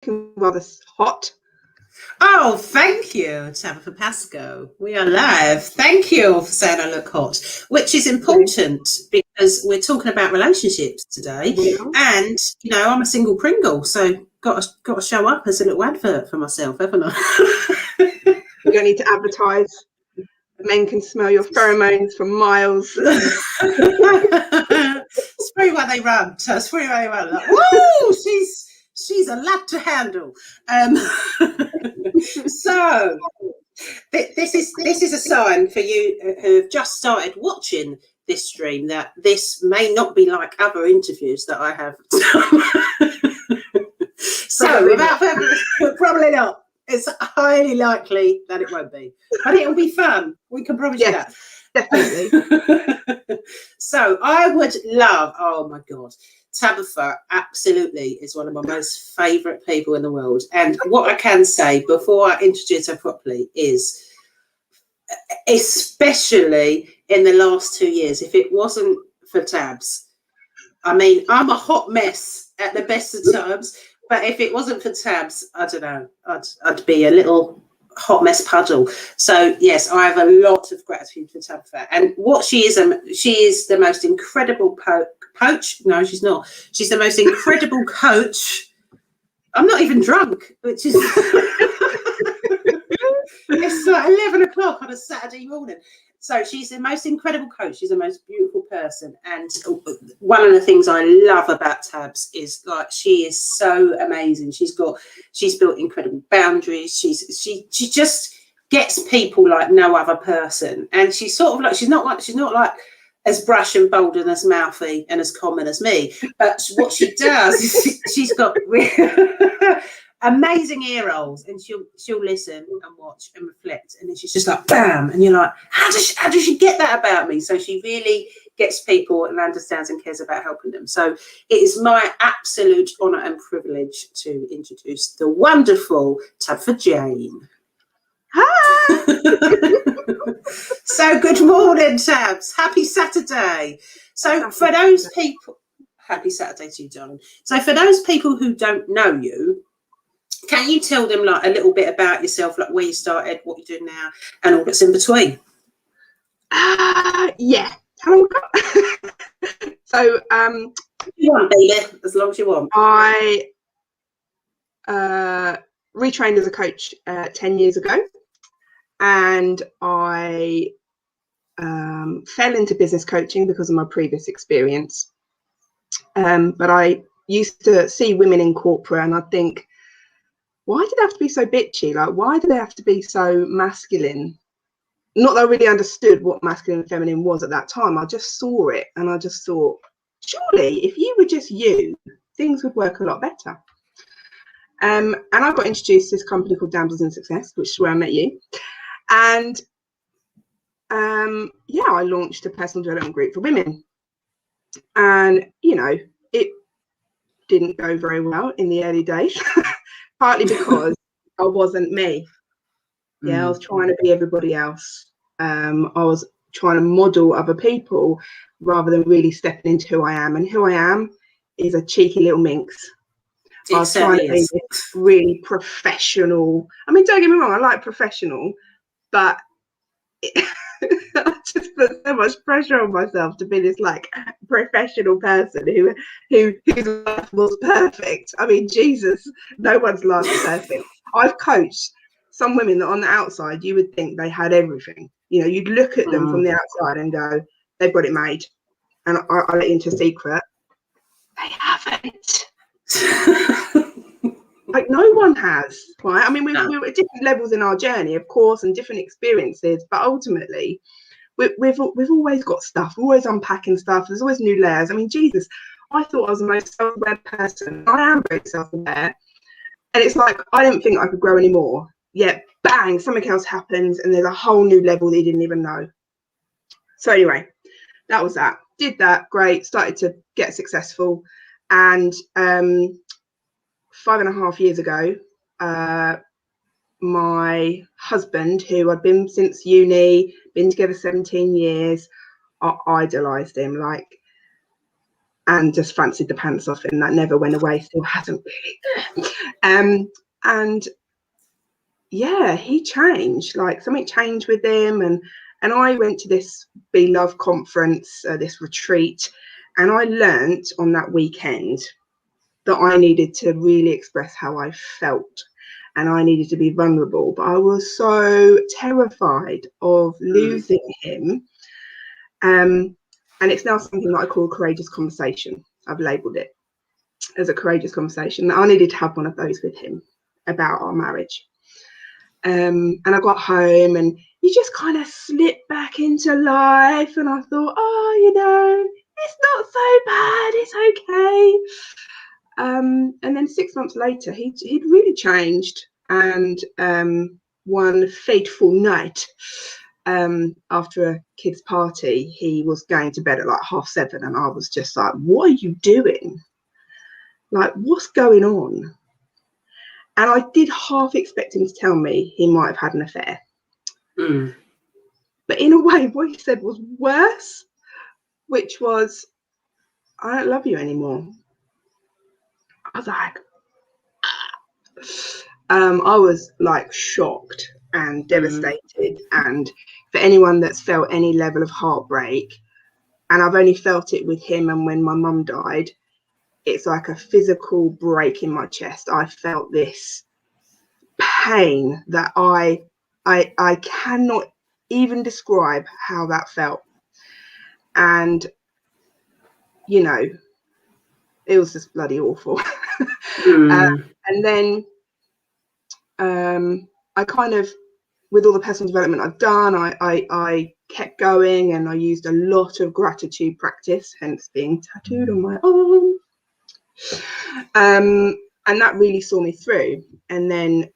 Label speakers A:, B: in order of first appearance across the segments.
A: rather hot.
B: Oh, thank you, Tabitha Pascoe. We are live. Thank you for saying I look hot, which is important because we're talking about relationships today. And, you know, I'm a single Pringle, so got to show up as a little advert for myself, haven't I?
A: You don't need to advertise. Men can smell your pheromones for miles.
B: Spray while they run. Spray while they run. Like, woo! She's a lad to handle. So this is a sign for you who have just started watching this stream that this may not be like other interviews that I have. So without further ado, probably not. It's highly likely that it won't be, but it'll be fun. We can promise you that.
A: Definitely.
B: So I would love, oh my God, Tabitha absolutely is one of my most favourite people in the world. And what I can say before I introduce her properly is, especially in the last 2 years, if it wasn't for Tabs, I mean, I'm a hot mess at the best of times, but if it wasn't for Tabs, I don't know, I'd be a little hot mess puddle. So yes, I have a lot of gratitude for Tabitha, and what she is the most incredible coach. No, she's not. She's the most incredible coach. I'm not even drunk, which is it's like 11 o'clock on a Saturday morning. So she's the most incredible coach. She's the most beautiful person. And one of the things I love about Tabs is like she is so amazing. She's built incredible boundaries. She just gets people like no other person. And she's sort of like she's not like as brush and bold and as mouthy and as common as me. But what she does is she's got amazing ear holes, and she'll listen and watch and reflect, and then she's just like bam, and you're like, how does she get that about me? So she really gets people and understands and cares about helping them. So it is my absolute honour and privilege to introduce the wonderful Tabitha Jane.
A: Hi.
B: So good morning, Tabs. Happy Saturday. So for those people, happy Saturday to you, darling. So for those people who don't know you, can you tell them like a little bit about yourself, like where you started, what you're doing now, and all that's in between?
A: Yeah. How long we got? So
B: you want, baby, as long as you want.
A: I retrained as a coach 10 years ago, and I fell into business coaching because of my previous experience. But I used to see women in corporate and I'd think, why do they have to be so bitchy? Like, why do they have to be so masculine? Not that I really understood what masculine and feminine was at that time. I just saw it and I just thought, surely if you were just you, things would work a lot better. And I got introduced to this company called Damsels in Success, which is where I met you. And yeah, I launched a personal development group for women. And, you know, it didn't go very well in the early days, partly because I wasn't me. Yeah, I was trying to be everybody else. I was trying to model other people rather than really stepping into who I am. And who I am is a cheeky little minx. I was trying to be really professional. I mean, don't get me wrong, I like professional, but I just put so much pressure on myself to be this like professional person whose life was perfect. I mean, Jesus, no one's life is perfect. I've coached some women that on the outside you would think they had everything. You know, you'd look at them from the outside and go, they've got it made. And I'll let you into a secret. They haven't. Like no one has, right? I mean, we're at different levels in our journey, of course, and different experiences, but ultimately, we've always got stuff. We're always unpacking stuff. There's always new layers. I mean, Jesus, I thought I was the most self-aware person. I am very self-aware, and it's like I didn't think I could grow anymore. Yet, bang, something else happens, and there's a whole new level that you didn't even know. So anyway, that was that. Did that, great. Started to get successful, and 5.5 years ago, my husband, who I'd been since uni, been together 17 years, I idolized him, like, and just fancied the pants off him. That never went away, still hasn't really. And yeah, he changed, like something changed with him. And I went to this Be Love conference, this retreat, and I learnt on that weekend that I needed to really express how I felt, and I needed to be vulnerable. But I was so terrified of losing him. And it's now something that I call a courageous conversation. I've labelled it as a courageous conversation. I needed to have one of those with him about our marriage. And I got home, and you just kind of slip back into life. And I thought, oh, you know, it's not so bad. It's okay. And then 6 months later, he'd really changed. And one fateful night, after a kid's party, he was going to bed at like 7:30, and I was just like, what are you doing? Like, what's going on? And I did half expect him to tell me he might have had an affair. But in a way, what he said was worse, which was, I don't love you anymore. I was like, I was like shocked and devastated. And for anyone that's felt any level of heartbreak, and I've only felt it with him and when my mum died, it's like a physical break in my chest. I felt this pain that I cannot even describe how that felt. And you know, it was just bloody awful. And then I kind of, with all the personal development I've done, I kept going, and I used a lot of gratitude practice, hence being tattooed on my arm. And that really saw me through. And then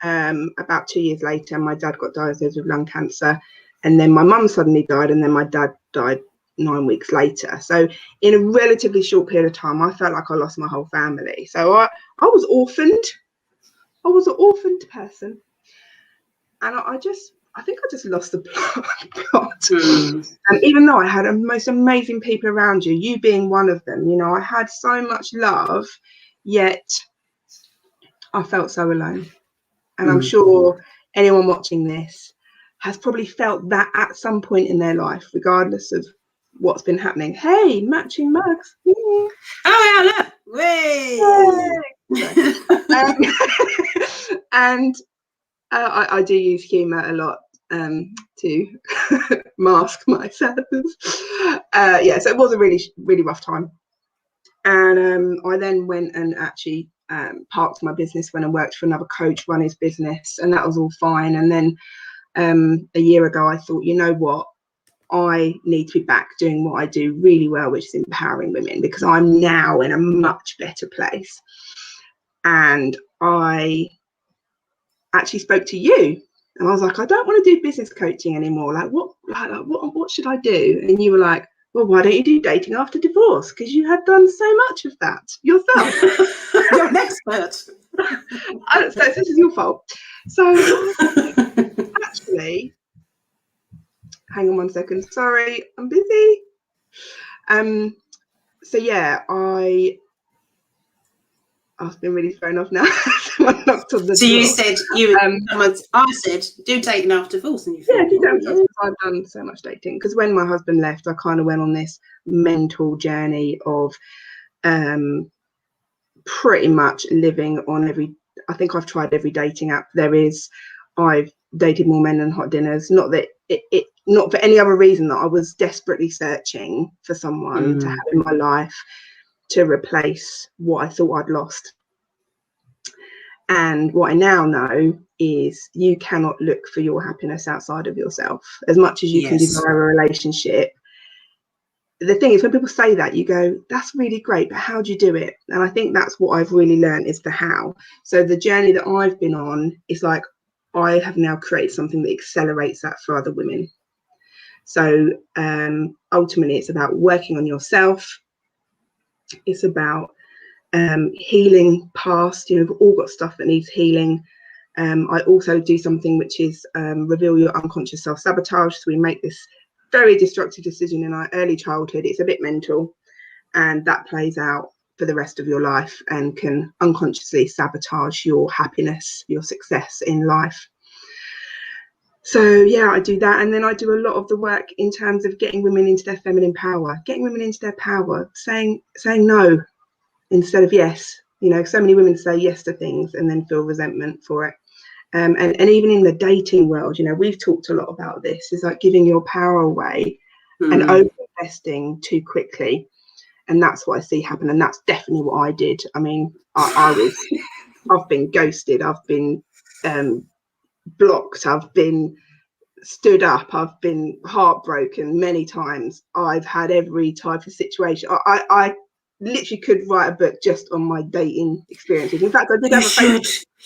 A: about 2 years later, my dad got diagnosed with lung cancer, and then my mum suddenly died, and then my dad died 9 weeks later. So in a relatively short period of time, I felt like I lost my whole family. So I was orphaned. I was an orphaned person. And I think I just lost the plot. And even though I had the most amazing people around you being one of them, you know, I had so much love, yet I felt so alone. And I'm sure anyone watching this has probably felt that at some point in their life, regardless of what's been happening. Hey, matching mugs.
B: Oh, yeah, look.
A: And I do use humour a lot to mask my sadness. Yeah, so it was a really, really rough time. And I then went and actually parked my business, went and worked for another coach, run his business, and that was all fine. And then a year ago, I thought, you know what? I need to be back doing what I do really well, which is empowering women, because I'm now in a much better place. And I actually spoke to you, and I was like, I don't want to do business coaching anymore. Like, what should I do? And you were like, well, why don't you do dating after divorce? Because you have done so much of that yourself.
B: You're an expert.
A: So this is your fault. So actually, hang on 1 second. Sorry, I'm busy. So yeah, I've been really thrown off now. Someone knocked on the door.
B: You said I said do dating after divorce, and you
A: thought, do dating after divorce. I've done so much dating, because when my husband left, I kind of went on this mental journey of pretty much living on I think I've tried every dating app there is. I've dated more men than hot dinners. Not that it not for any other reason, that I was desperately searching for someone to have in my life to replace what I thought I'd lost. And what I now know is you cannot look for your happiness outside of yourself. As much as you can desire a relationship, the thing is, when people say that, you go, that's really great, but how do you do it? And I think that's what I've really learned, is the how. So the journey that I've been on is like, I have now created something that accelerates that for other women. So ultimately, it's about working on yourself. It's about healing past. You know, we've all got stuff that needs healing. I also do something which is reveal your unconscious self-sabotage. So we make this very destructive decision in our early childhood. It's a bit mental. and that plays out for the rest of your life and can unconsciously sabotage your happiness, your success in life. So yeah, I do that. And then I do a lot of the work in terms of getting women into their feminine power, saying no instead of yes. You know, so many women say yes to things and then feel resentment for it. And even in the dating world, you know, we've talked a lot about this, is like giving your power away and over-investing too quickly. And that's what I see happen. And that's definitely what I did. I mean, I've been ghosted. I've been blocked. I've been stood up. I've been heartbroken many times. I've had every type of situation. I literally could write a book just on my dating experiences. In fact, I did have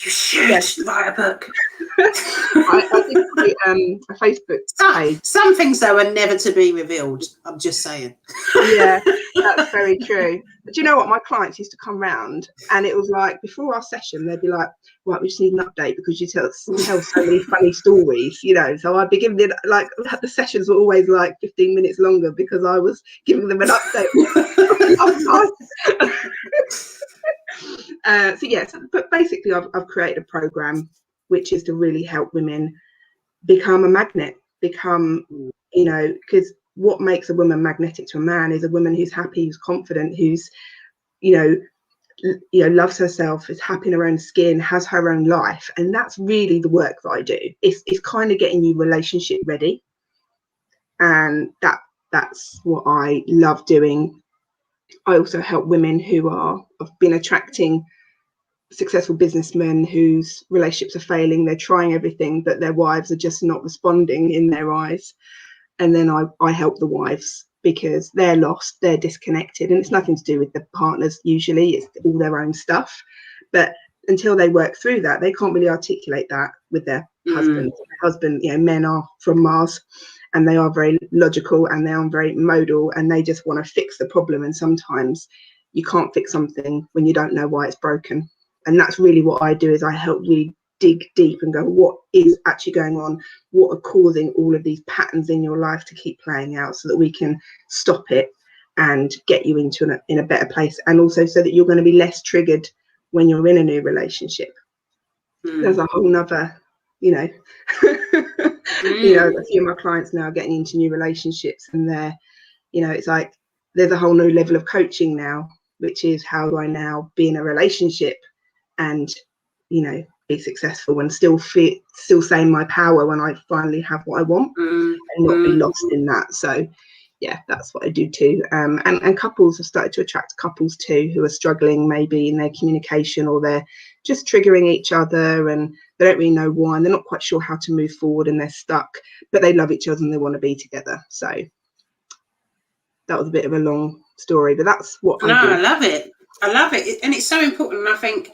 B: you should write a book.
A: I did create a Facebook page.
B: Some things, though, are never to be revealed. I'm just saying.
A: Yeah, that's very true. But do you know what? My clients used to come round, and it was like, before our session, they'd be like, right, we just need an update because you tell so many funny stories, you know. So I'd be giving it, like, the sessions were always like 15 minutes longer because I was giving them an update. But basically I've created a program which is to really help women become a magnet, you know, because what makes a woman magnetic to a man is a woman who's happy, who's confident, who's, you know, loves herself, is happy in her own skin, has her own life. And that's really the work that I do. It's kind of getting you relationship ready. And that's what I love doing. I also help women who have been attracting successful businessmen whose relationships are failing. They're trying everything, but their wives are just not responding in their eyes. And then I help the wives because they're lost, they're disconnected, and it's nothing to do with the partners. Usually it's all their own stuff, but until they work through that, they can't really articulate that with their husband. You know, men are from Mars, and they are very logical, and they are very modal, and they just want to fix the problem. And sometimes you can't fix something when you don't know why it's broken. And that's really what I do, is I help you dig deep and go, what is actually going on? What are causing all of these patterns in your life to keep playing out, so that we can stop it and get you into in a better place. And also so that you're going to be less triggered when you're in a new relationship. There's a whole nother, you know, you know, a few of my clients now are getting into new relationships, and they're, you know, it's like there's a whole new level of coaching now, which is how do I now be in a relationship and, you know, be successful and still say my power when I finally have what I want, and not be lost in that. So yeah, that's what I do too. And couples have started to attract couples too who are struggling maybe in their communication, or they're just triggering each other and they don't really know why, and they're not quite sure how to move forward, and they're stuck, but they love each other and they want to be together. So that was a bit of a long story, but that's what I do.
B: I love it. And it's so important. And I think,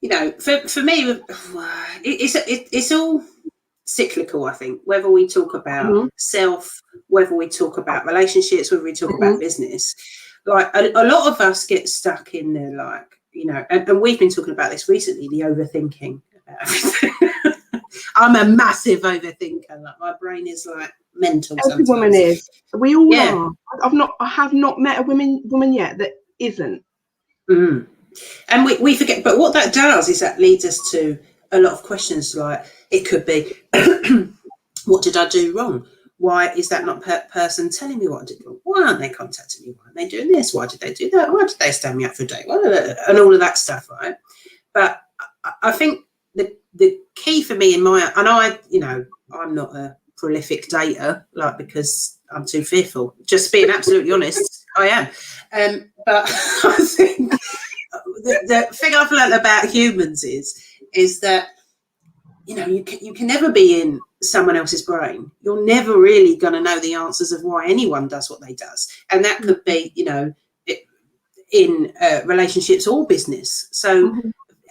B: you know, for me, it's all cyclical. I think whether we talk about self, whether we talk about relationships, whether we talk about business, like a lot of us get stuck in there, like, you know, and we've been talking about this recently, the overthinking about everything. I'm a massive overthinker. Like, my brain is like mental.
A: Every woman is. We all are. I have not met a woman yet that isn't.
B: And we forget, but what that does is that leads us to a lot of questions. Like, it could be, what did I do wrong? Why is that not person telling me what I did wrong? Why aren't they contacting me? Why aren't they doing this? Why did they do that? Why did they stand me up for a date? And all of that stuff, right? But I think the key for me I'm not a prolific dater, like, because I'm too fearful. Just being absolutely honest, I am. But I think the thing I've learned about humans is that, you know, you can never be in someone else's brain. You're never really going to know the answers of why anyone does what they does. And that could be, you know, in relationships or business. So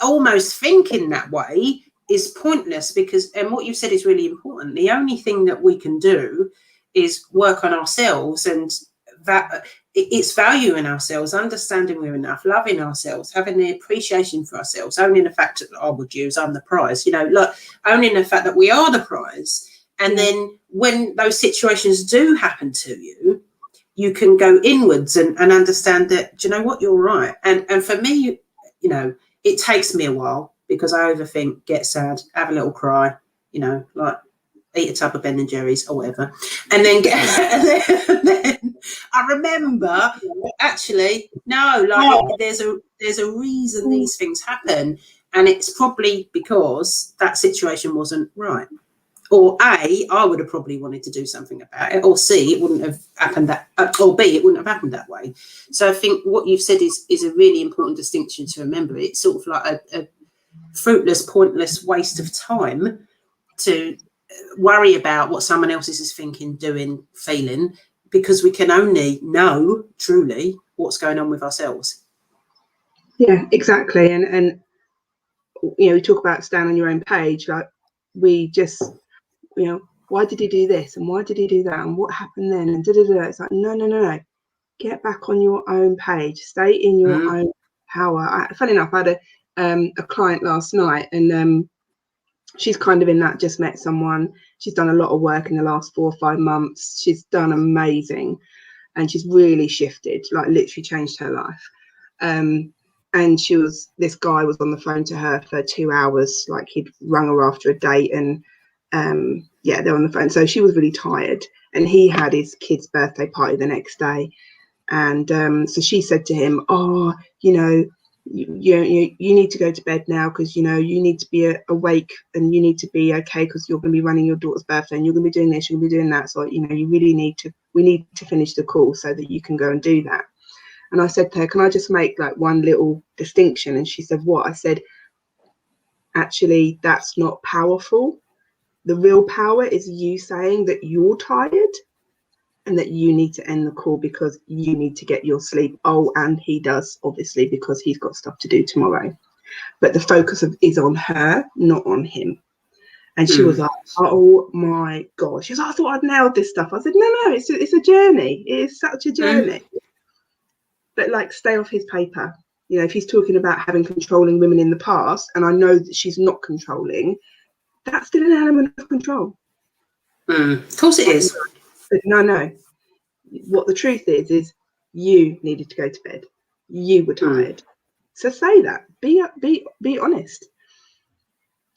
B: almost thinking that way is pointless, because, and what you said is really important. The only thing that we can do is work on ourselves, and that it's valuing ourselves, understanding we're enough, loving ourselves, having the appreciation for ourselves, owning the fact that I would use I'm the prize, you know, like owning the fact that we are the prize. And then when those situations do happen to you, you can go inwards and understand that, do you know what, you're right. And for me, you know, it takes me a while because I overthink, get sad, have a little cry, you know, like eat a tub of Ben and Jerry's or whatever, and then and then I remember actually no, like there's a reason these things happen, and it's probably because that situation wasn't right. Or A, I would have probably wanted to do something about it, or C, it wouldn't have happened that, or B, it wouldn't have happened that way. So I think what you've said is a really important distinction to remember. It's sort of like a fruitless, pointless waste of time to worry about what someone else is thinking, doing, feeling, because we can only know truly what's going on with ourselves.
A: Yeah, exactly. And you know, we talk about stand on your own page, like we just, you know, why did he do this and why did he do that and what happened then and it's like no, get back on your own page, stay in your own power. Funny enough, I had a client last night, and she's kind of in that, just met someone, she's done a lot of work in the last 4 or 5 months, she's done amazing, and she's really shifted, like literally changed her life. And this guy was on the phone to her for 2 hours, like he'd rung her after a date, and yeah, they're on the phone. So she was really tired, and he had his kid's birthday party the next day. And so she said to him, oh, you know, you need to go to bed now, because, you know, you need to be awake and you need to be okay, because you're going to be running your daughter's birthday and you're going to be doing this, you're going to be doing that. So, you know, we need to finish the call so that you can go and do that. And I said to her, can I just make like one little distinction? And she said, what? I said, actually, that's not powerful. The real power is you saying that you're tired and that you need to end the call because you need to get your sleep. Oh, and he does, obviously, because he's got stuff to do tomorrow. But the focus is on her, not on him. And she was like, oh my God. She was like, I thought I'd nailed this stuff. I said, no, it's a journey. It is such a journey. But like, stay off his paper. You know, if he's talking about having controlling women in the past, and I know that she's not controlling, that's still an element of control.
B: Of course it is.
A: But no. What the truth is you needed to go to bed. You were tired. So say that. Be honest.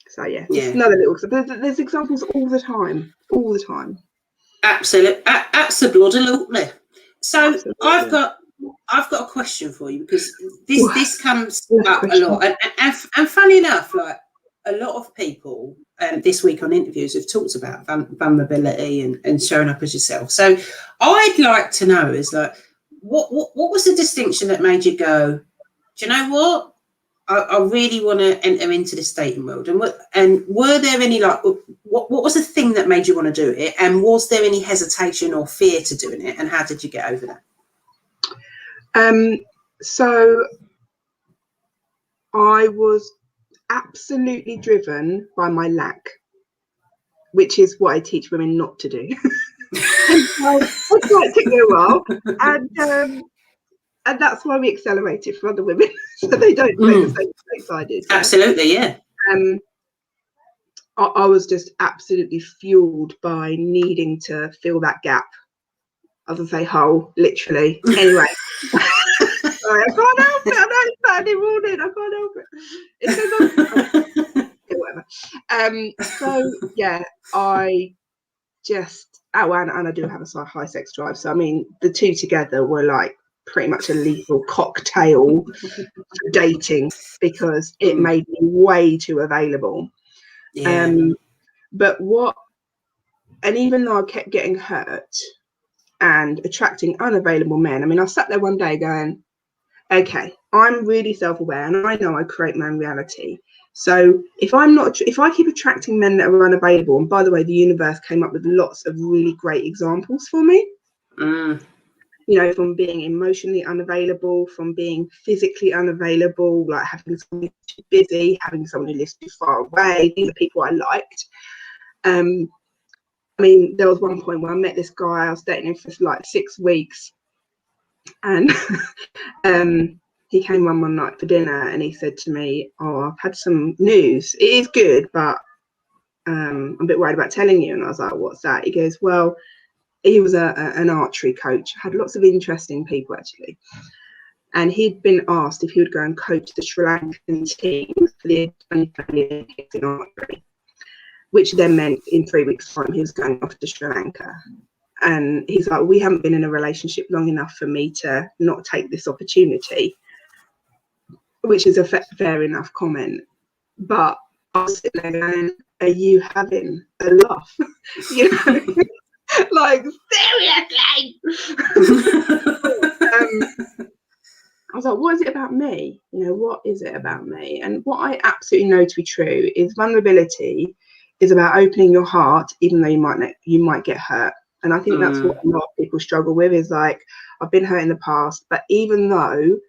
A: So yeah, just another little. There's examples all the time.
B: Absolutely. Absolutely. So I've got a question for you, because this comes up a lot, and funny enough, like a lot of people this week on interviews have talked about vulnerability and showing up as yourself. So I'd like to know is like, what was the distinction that made you go, do you know what? I really want to enter into this dating world, and were there any, like, what was the thing that made you want to do it, and was there any hesitation or fear to doing it, and how did you get over that?
A: So I was absolutely driven by my lack, which is what I teach women not to do. It took me a while, and that's why we accelerate it for other women, so they don't make the same mistakes I did.
B: Absolutely, yeah.
A: I was just absolutely fueled by needing to fill that gap. I was going to say hole, literally. Anyway, sorry, I can't help it. I know it's Saturday morning. I can't help it. Whatever. So yeah, I just and I do have a high sex drive. So I mean, the two together were like pretty much a lethal cocktail for dating, because it made me way too available. But even though I kept getting hurt and attracting unavailable men, I mean, I sat there one day going, okay, I'm really self-aware and I know I create my own reality. So if I keep attracting men that are unavailable, and by the way, the universe came up with lots of really great examples for me. You know, from being emotionally unavailable, from being physically unavailable, like having someone too busy, having someone who lives too far away. These are people I liked. I mean, there was one point where I met this guy, I was dating him for like 6 weeks, and he came one night for dinner and he said to me, oh, I've had some news. It is good, but I'm a bit worried about telling you. And I was like, what's that? He goes, well, he was an archery coach, had lots of interesting people actually. And he'd been asked if he would go and coach the Sri Lankan team for the 2020 Olympics in archery, which then meant in 3 weeks' time he was going off to Sri Lanka. And he's like, we haven't been in a relationship long enough for me to not take this opportunity, which is a fair enough comment. But I was sitting there going, are you having a laugh? You know, like, seriously? I was like, what is it about me? You know, what is it about me? And what I absolutely know to be true is vulnerability is about opening your heart, even though you might get hurt. And I think that's what a lot of people struggle with, is like, I've been hurt in the past, but even though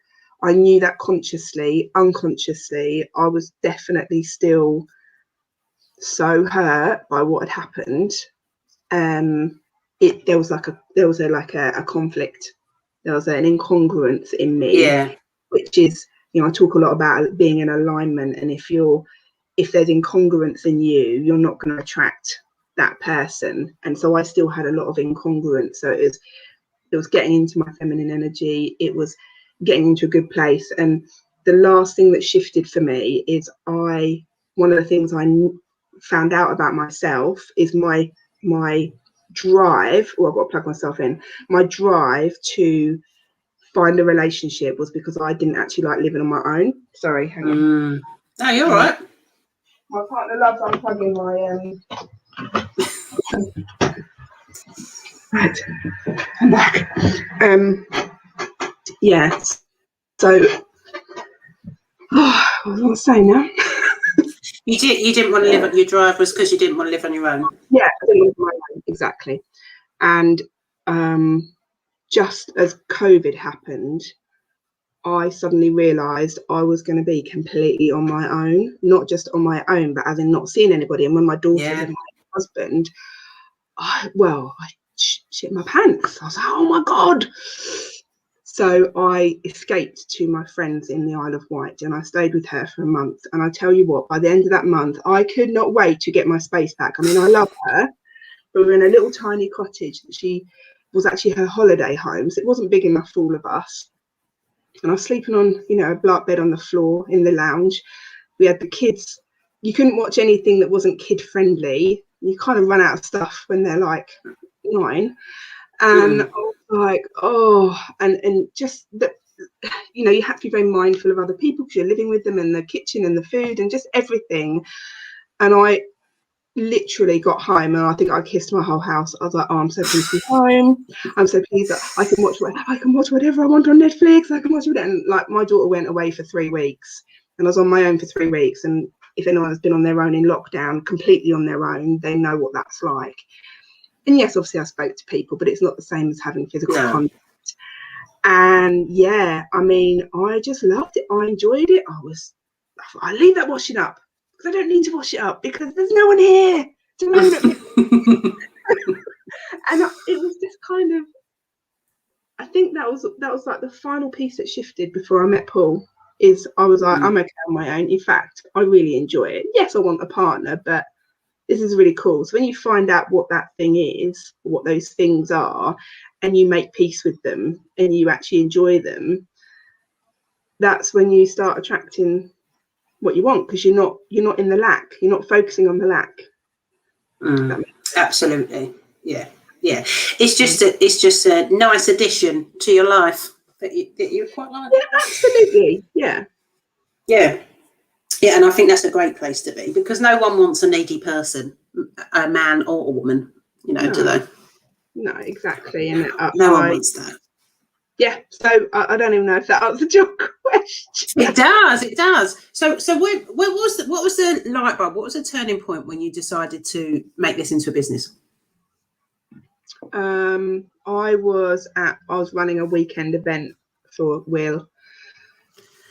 A: I knew that consciously, unconsciously, I was definitely still so hurt by what had happened. There was a conflict. There was an incongruence in me, which is, you know, I talk a lot about being in alignment, and if there's incongruence in you, you're not going to attract that person. And so I still had a lot of incongruence. So it was getting into my feminine energy. It was getting into a good place. And the last thing that shifted for me is one of the things I found out about myself is my drive. Oh, I've got to plug myself in. My drive to find a relationship was because I didn't actually like living on my own. Sorry, hang on.
B: No, you're all right.
A: My partner loves unplugging my right. I'm back. Yes. So what was I saying now?
B: You didn't want to live on your drive was because you didn't want to live on your own.
A: Yeah, I didn't live on my own, exactly. And just as COVID happened, I suddenly realised I was going to be completely on my own, not just on my own, but as in not seeing anybody. And when my daughter and my husband, I shit my pants. I was like, oh my God. So I escaped to my friends in the Isle of Wight, and I stayed with her for a month. And I tell you what, by the end of that month, I could not wait to get my space back. I mean, I love her, but we were in a little tiny cottage. She was actually her holiday home, so it wasn't big enough for all of us. And I was sleeping on, you know, a black bed on the floor in the lounge. We had the kids. You couldn't watch anything that wasn't kid friendly. You kind of run out of stuff when they're like 9. And I was like, oh, and just that, you know, you have to be very mindful of other people because you're living with them, and the kitchen and the food and just everything. And I literally got home and I think I kissed my whole house. I was like, oh, I'm so pleased to be home. I'm so pleased that I can watch whatever I want on Netflix. I can watch it. And like, my daughter went away for 3 weeks and I was on my own for 3 weeks. And if anyone has been on their own in lockdown, completely on their own, they know what that's like. And yes, obviously I spoke to people, but it's not the same as having physical contact. And yeah, I mean, I just loved it. I enjoyed it. I leave that washing up. I don't need to wash it up because there's no one here to moan at me. And it was just kind of, I think that was like the final piece that shifted before I met Paul. Is I was like, I'm okay on my own. In fact, I really enjoy it. Yes, I want a partner, but this is really cool. So when you find out what that thing is, what those things are, and you make peace with them and you actually enjoy them, that's when you start attracting what you want, because you're not in the lack. You're not focusing on the lack.
B: Absolutely. Yeah. It's just a nice addition to your life that you quite like.
A: Yeah, absolutely. Yeah.
B: And I think that's a great place to be, because no one wants a needy person, a man or a woman, you know, do they?
A: No, exactly. And
B: no one wants that.
A: Yeah, so I don't even know if that answered your question.
B: It does. So what was the light bulb? What was the turning point when you decided to make this into a business?
A: I was running a weekend event for Will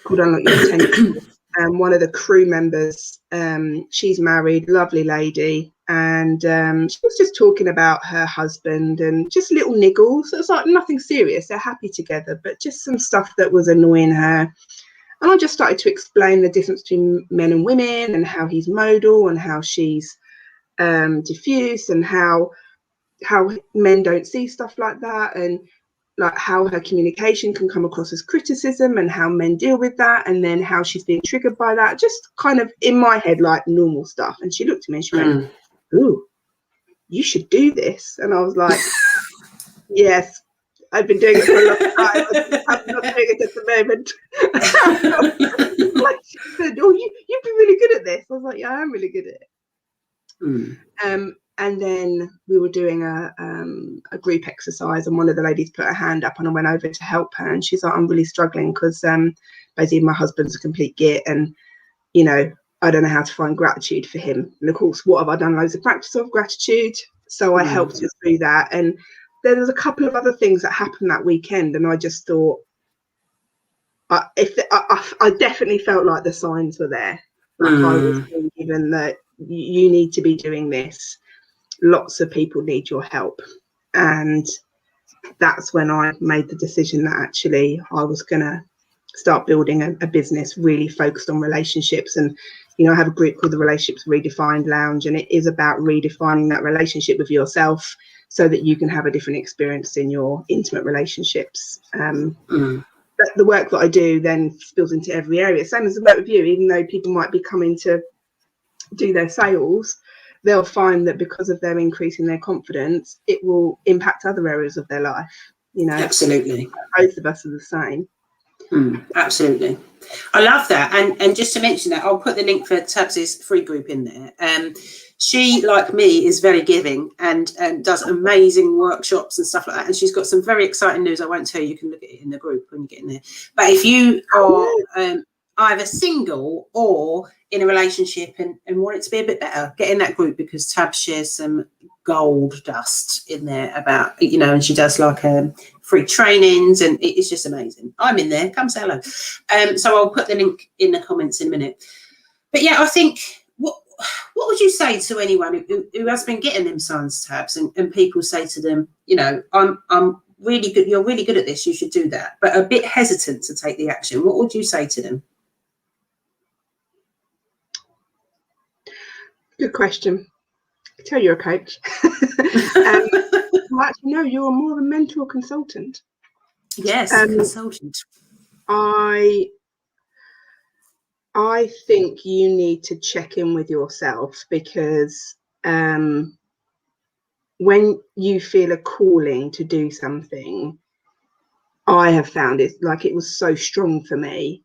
A: called Unlock Your Potential. And one of the crew members, she's married, lovely lady, and she was just talking about her husband and just little niggles. So it's like nothing serious. They're happy together, but just some stuff that was annoying her. And I just started to explain the difference between men and women, and how he's modal and how she's diffuse, and how how men don't see stuff like that, and like how her communication can come across as criticism and how men deal with that, and then how she's being triggered by that, just kind of in my head like normal stuff. And she looked at me and she went, "Ooh, you should do this." And I was like, yes, I've been doing it for a long time. I'm not doing it at the moment. Like she said, "Oh, you'd be really good at this." I was like, "Yeah, I am really good at it." And then we were doing a group exercise, and one of the ladies put her hand up, and I went over to help her, and she's like, "I'm really struggling because basically my husband's a complete git, and you know, I don't know how to find gratitude for him." And of course, what have I done? Loads of practice of gratitude. So I helped her through that. And then there's a couple of other things that happened that weekend, and I just thought, I definitely felt like the signs were there. Like I was being given that you need to be doing this. Lots of people need your help. And that's when I made the decision that actually I was going to start building a business really focused on relationships. And, you know, I have a group called the Relationships Redefined Lounge, and it is about redefining that relationship with yourself so that you can have a different experience in your intimate relationships. But the work that I do then spills into every area. Same as the work with you, even though people might be coming to do their sales, they'll find that because of their increasing their confidence, it will impact other areas of their life. You know,
B: absolutely.
A: Both of us are the same.
B: Absolutely. I love that. And just to mention that, I'll put the link for Tabs' free group in there. She, like me, is very giving and does amazing workshops and stuff like that. And she's got some very exciting news. I won't tell you. You can look at it in the group when you get in there. But if you are either single or in a relationship and want it to be a bit better, get in that group, because Tab shares some gold dust in there about, you know, and she does like free trainings, and it's just amazing. I'm in there. Come say hello. So I'll put the link in the comments in a minute. But yeah, I think what would you say to anyone who has been getting them signs, Tabs, and people say to them, you know, I'm really good, you're really good at this, you should do that, but a bit hesitant to take the action? What would you say to them?
A: Good question. I tell you're a coach. Well, actually, no, you're more of a mentor consultant.
B: Yes, consultant.
A: I think you need to check in with yourself, because when you feel a calling to do something, I have found it like it was so strong for me.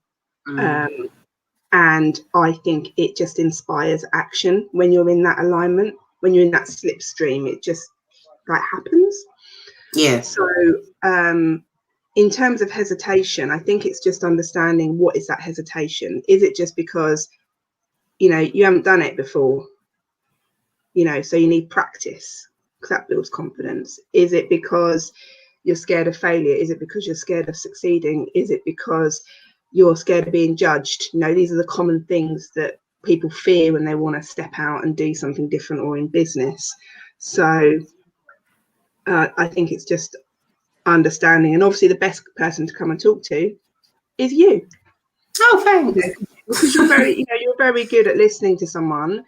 A: And I think it just inspires action when you're in that alignment, when you're in that slipstream, it just like happens.
B: Yeah.
A: So in terms of hesitation, I think it's just understanding, what is that hesitation? Is it just because, you know, you haven't done it before, you know, so you need practice, because that builds confidence? Is it because you're scared of failure? Is it because you're scared of succeeding? Is it because you're scared of being judged? You know, these are the common things that people fear when they want to step out and do something different, or in business. So I think it's just understanding, and obviously the best person to come and talk to is you.
B: Oh, thanks.
A: You know, because you're very good at listening to someone,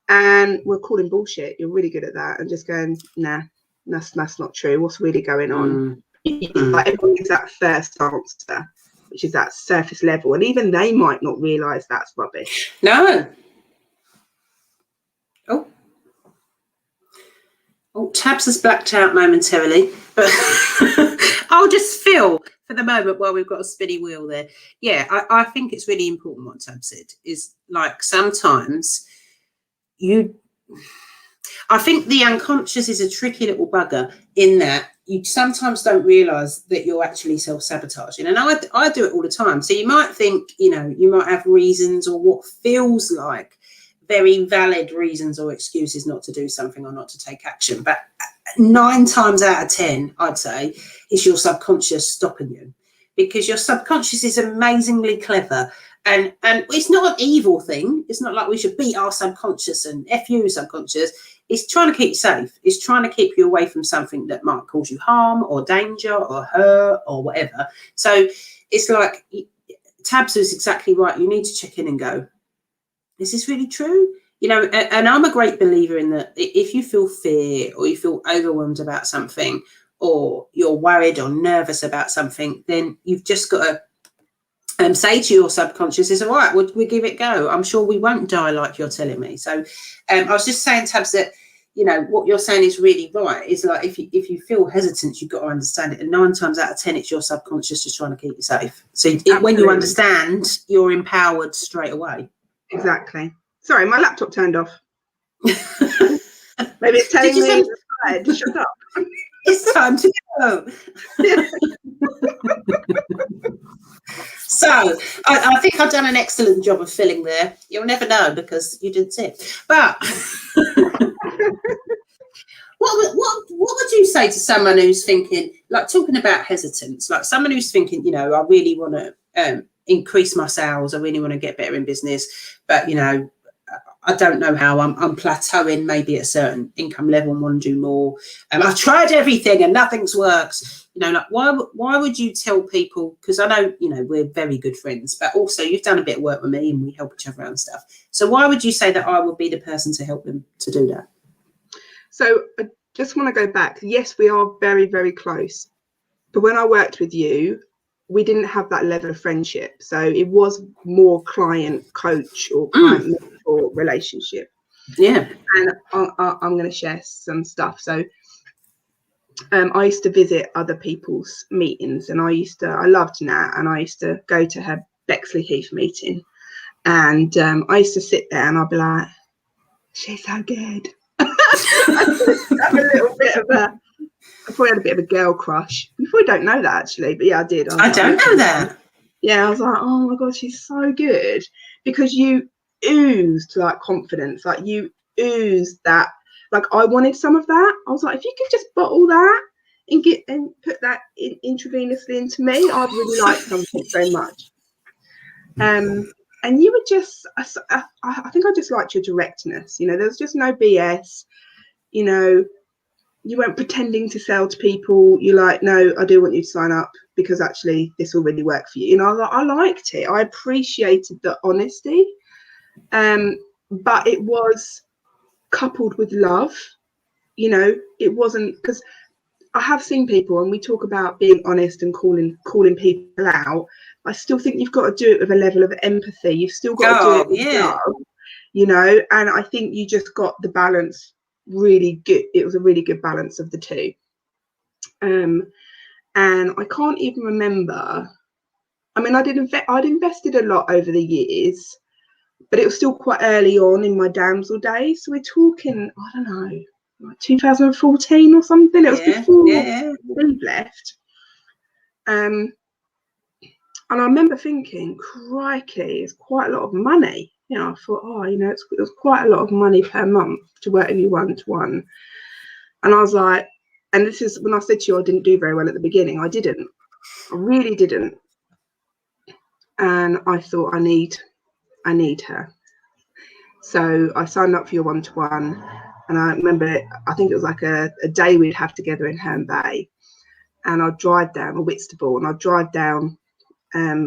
A: and we're calling bullshit. You're really good at that, and just going, nah, that's not true. What's really going on? Like, everyone gives that first answer, which is that surface level, and even they might not realise that's rubbish.
B: No. Oh, Tabs has blacked out momentarily, but I'll just fill for the moment while we've got a spinny wheel there. Yeah, I think it's really important what Tab said, is like sometimes I think the unconscious is a tricky little bugger, in that you sometimes don't realise that you're actually self-sabotaging. And I do it all the time. So you might think, you know, you might have reasons, or what feels like very valid reasons or excuses not to do something or not to take action. But 9 times out of 10, I'd say, is your subconscious stopping you, because your subconscious is amazingly clever. And it's not an evil thing. It's not like we should beat our subconscious and F you subconscious. It's trying to keep you safe. It's trying to keep you away from something that might cause you harm or danger or hurt or whatever. So it's like, Tabs is exactly right. You need to check in and go, is this really true? You know, and I'm a great believer in that if you feel fear or you feel overwhelmed about something, or you're worried or nervous about something, then you've just got to say to your subconscious, is all right, we'll give it a go. I'm sure we won't die like you're telling me. So I was just saying, Tabs, that, you know, what you're saying is really right. Is like, if you feel hesitant, you've got to understand it. And 9 times out of 10, it's your subconscious just trying to keep you safe. So when you understand, you're empowered straight away.
A: Exactly. Sorry, my laptop turned off. Maybe it's telling me to shut up.
B: It's time to go. So I think I've done an excellent job of filling there. You'll never know because you didn't see it. But what would you say to someone who's thinking, like, talking about hesitance, like someone who's thinking, you know, I really want to increase my sales, I really want to get better in business, but, you know, I don't know how. I'm plateauing maybe at a certain income level and want to do more. I've tried everything and nothing's works. You know, like, why would you tell people? Because I know, you know, we're very good friends, but also you've done a bit of work with me and we help each other out and stuff. So why would you say that I would be the person to help them to do that?
A: So I just want to go back. Yes, we are very, very close. But when I worked with you, we didn't have that level of friendship. So it was more client coach or client mentor relationship.
B: Yeah.
A: And I'm going to share some stuff. So I used to visit other people's meetings, and I loved Nat, and I used to go to her Bexley Heath meeting. And I used to sit there and I'd be like, she's so good. I have a little bit of I probably had a bit of a girl crush. You probably don't know that, actually, but yeah, I did.
B: I don't know that.
A: Yeah, I was like, oh my God, she's so good, because you oozed like confidence, like you oozed that. Like, I wanted some of that. I was like, if you could just bottle that and put that intravenously into me, I'd really like something so much. And you were just, I think I just liked your directness. You know, there was just no BS. You know, you weren't pretending to sell to people. You're like, no, I do want you to sign up because actually this will really work for you. You know, I liked it. I appreciated the honesty. But it was coupled with love. You know, it wasn't, because I have seen people, and we talk about being honest and calling people out. I still think you've got to do it with a level of empathy. You've still got to do it with love, you know, and I think you just got the balance really good. It was a really good balance of the two. And I can't even remember. I mean, I'd invested a lot over the years, but it was still quite early on in my damsel days. So we're talking, I don't know, like 2014 or something. It was before Steve left. And I remember thinking, crikey, it's quite a lot of money. You know, I thought, oh, you know, it was quite a lot of money per month to work with you one-to-one. And I was like, and this is when I said to you I didn't do very well at the beginning. I didn't. I really didn't. And I thought, I need her. So I signed up for your one-to-one. And I remember, I think it was like a day we'd have together in Herne Bay. And I'd drive down, or Whitstable, and I'd drive down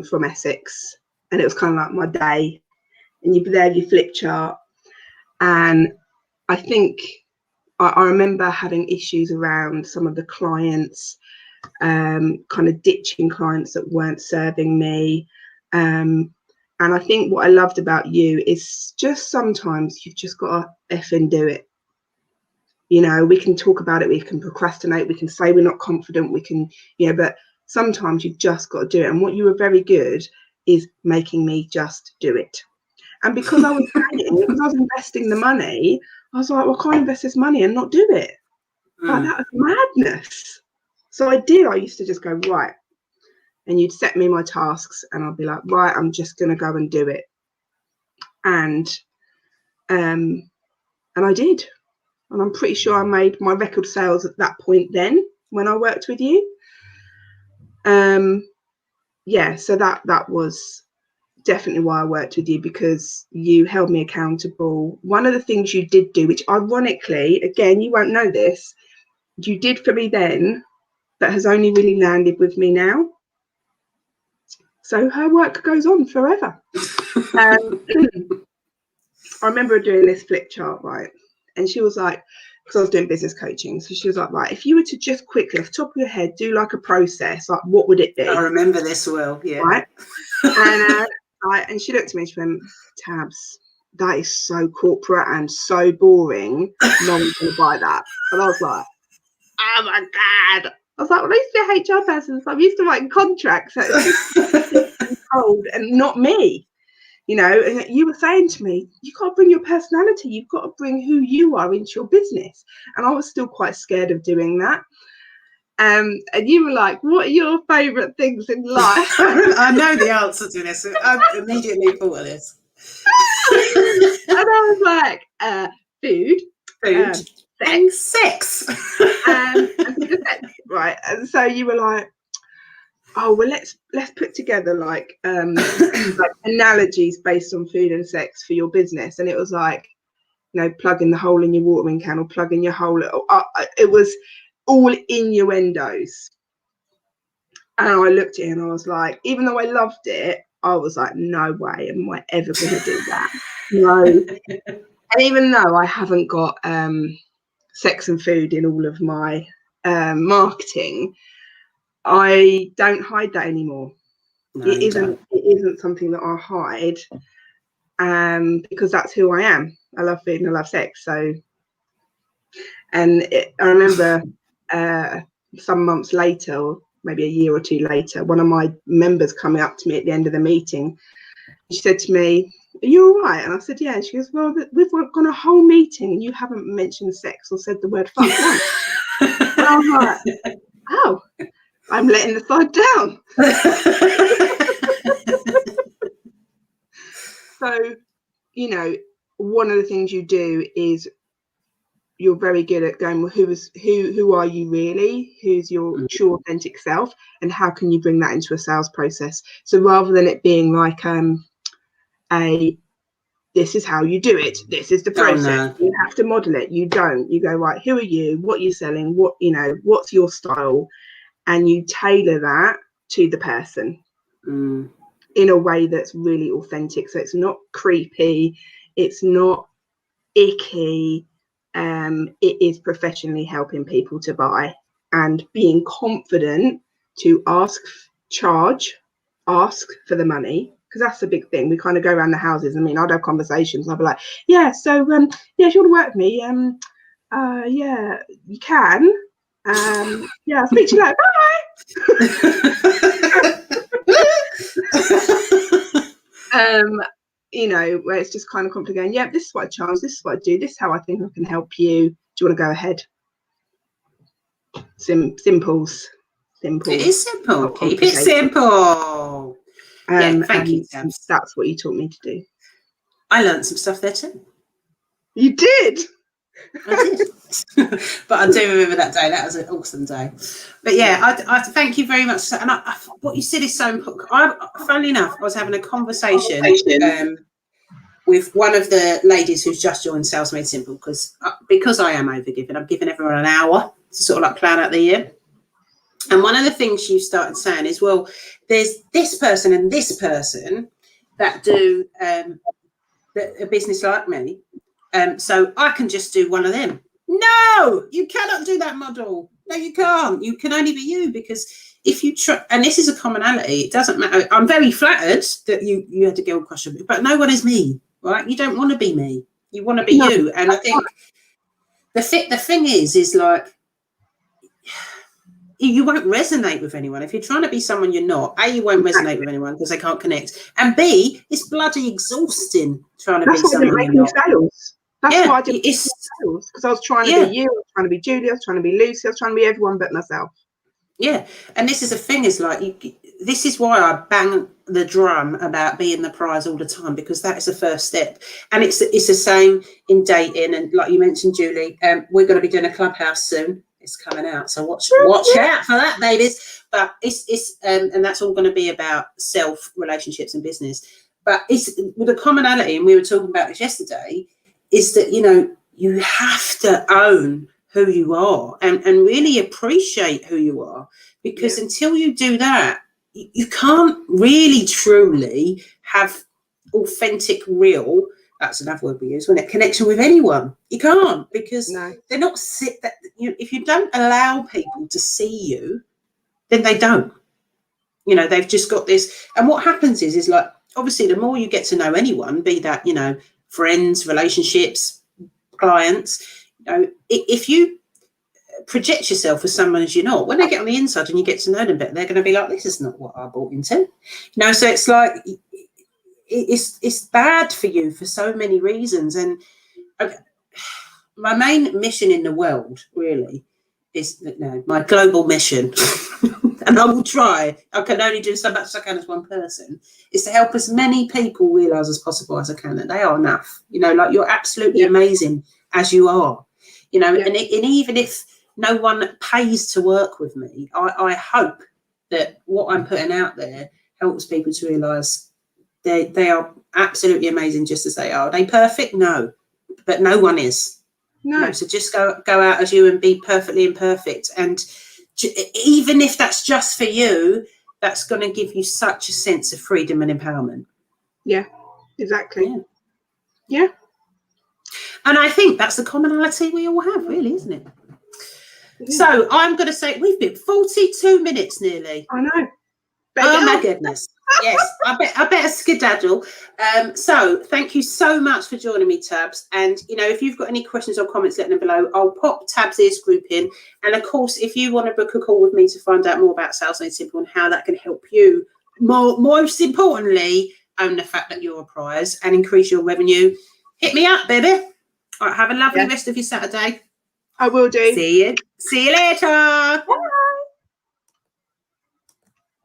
A: from Essex, and it was kind of like my day, and you'd be there with your flip chart. And I think I remember having issues around some of the clients, kind of ditching clients that weren't serving me, and I think what I loved about you is just sometimes you've just got to effing do it. You know, we can talk about it, we can procrastinate, we can say we're not confident, we can, you know, but sometimes you've just got to do it. And what you were very good is making me just do it. And because I was paying, because I was investing the money, I was like, well, I can't invest this money and not do it. Like, that was madness. So I did. I used to just go, right. And you'd set me my tasks and I'd be like, right, I'm just going to go and do it. And I did. And I'm pretty sure I made my record sales at that point then when I worked with you. Yeah, so that was definitely why I worked with you, because you held me accountable. One of the things you did do, which ironically, again, you won't know this, you did for me then, but has only really landed with me now. So her work goes on forever. I remember doing this flip chart, right? And she was like, because I was doing business coaching, so she was like, right, if you were to just quickly off the top of your head do like a process, like what would it be?
B: I remember this well, yeah.
A: Right. And she looked at me and she went, Tabs, that is so corporate and so boring. No one's gonna buy that. And I was like, oh my God. I was like, well, I used to be a HR person, so I'm used to writing contracts. So it's cold and not me. You know, and you were saying to me, you've got to bring your personality, you've got to bring who you are into your business. And I was still quite scared of doing that. And you were like, what are your favourite things in life?
B: I know the answer to this. I immediately thought of this.
A: And I was like, food,
B: and sex.
A: And sex, right? And so you were like, oh well, let's put together like analogies based on food and sex for your business. And it was like, you know, plugging the hole in your watering can or plugging your hole. It was all innuendos. And I looked at it and I was like, even though I loved it, I was like, no way am I ever going to do that. No. And even though I haven't got sex and food in all of my marketing, I don't hide that anymore. No, it isn't something that I hide, because that's who I am. I love food and I love sex. So, and I remember some months later, or maybe a year or two later, one of my members coming up to me at the end of the meeting. She said to me, are you all right? And I said, yeah. And she goes, well, we've gone a whole meeting and you haven't mentioned sex or said the word fuck once. And I was like, oh, I'm letting the side down. So, you know, one of the things you do is you're very good at going, well, who are you really? Who's your true authentic self? And how can you bring that into a sales process? So rather than it being like this is how you do it, this is the process, you have to model it. You don't. You go, right, who are you? What are you selling? What, you know, what's your style? And you tailor that to the person in a way that's really authentic. So it's not creepy, it's not icky. It is professionally helping people to buy and being confident to ask for the money, because that's a big thing. We kind of go around the houses. I mean, I'd have conversations and I'd be like, yeah, so yeah, if you want to work with me, yeah, you can. Yeah, I'll speak to you later. Bye. You know, where it's just kind of complicated. Yeah, this is what I charge, this is what I do, this is how I think I can help you. Do you want to go ahead? Simple. It
B: is simple. Keep it simple. Yeah, thank you, Tabs.
A: That's what you taught me to do.
B: I learned some stuff there too.
A: You did?
B: I did. But I do remember that day. That was an awesome day. But yeah, I thank you very much. And what you said is so important. Funnily enough, I was having a conversation with one of the ladies who's just joined Sales Made Simple, because I am overgiving. I'm giving everyone an hour to sort of like plan out the year. And one of the things she started saying is, well, there's this person and this person that do a business like me. So I can just do one of them. No, you cannot do that model. No, you can't. You can only be you, because if you try, and this is a commonality, it doesn't matter. I'm very flattered that you had to go across it, but no one is me, right? You don't want to be me. You want to be you. And I think the thing is like, you won't resonate with anyone. If you're trying to be someone you're not, A, you won't resonate with anyone because they can't connect. And B, it's bloody exhausting trying to be someone you're not.
A: That's why I did sales, because I was trying to be you, I was trying to be Julie, I was trying to be Lucy, I was trying to be everyone but myself.
B: Yeah, and this is the thing, is like, this is why I bang the drum about being the prize all the time, because that is the first step. And it's the same in dating. And like you mentioned, Julie, we're going to be doing a clubhouse soon. It's coming out, so watch out for that, babies. But it's and that's all going to be about self, relationships, and business. But it's with the commonality, and we were talking about this yesterday, is that, you know, you have to own who you are and really appreciate who you are, because until you do that, you can't really truly have authentic, real that's another word we use, when it connection with anyone. You can't, because they're not if you don't allow people to see you, then they don't. You know, they've just got this. And what happens is like, obviously, the more you get to know anyone, be that, you know, friends, relationships, clients, you know, if you project yourself as someone as you're not, when they get on the inside and you get to know them better, they're going to be like, this is not what I bought into. You know, so it's like, it's bad for you for so many reasons. And my main mission in the world really is, my global mission, and I will try, I can only do so much as I can as one person, is to help as many people realise as possible as I can that they are enough. You know, like, you're absolutely amazing as you are. You know, and even if no one pays to work with me, I hope that what I'm putting out there helps people to realise they are absolutely amazing just as they are. Are they perfect? No, but no one is. No. So just go out as you and be perfectly imperfect. And even if that's just for you, that's going to give you such a sense of freedom and empowerment.
A: Yeah, exactly. Yeah. And
B: I think that's the commonality we all have, really, isn't it? Yeah. So I'm going to say we've been 42 minutes nearly.
A: I know.
B: Oh my goodness. Yes, I better skedaddle. So thank you so much for joining me, Tabs. And, you know, if you've got any questions or comments, let them below. I'll pop Tabs' group in. And, of course, if you want to book a call with me to find out more about Sales Made Simple and how that can help you, most importantly, own the fact that you're a prize and increase your revenue, hit me up, baby. All right, have a lovely rest of your Saturday.
A: I will do.
B: See you later.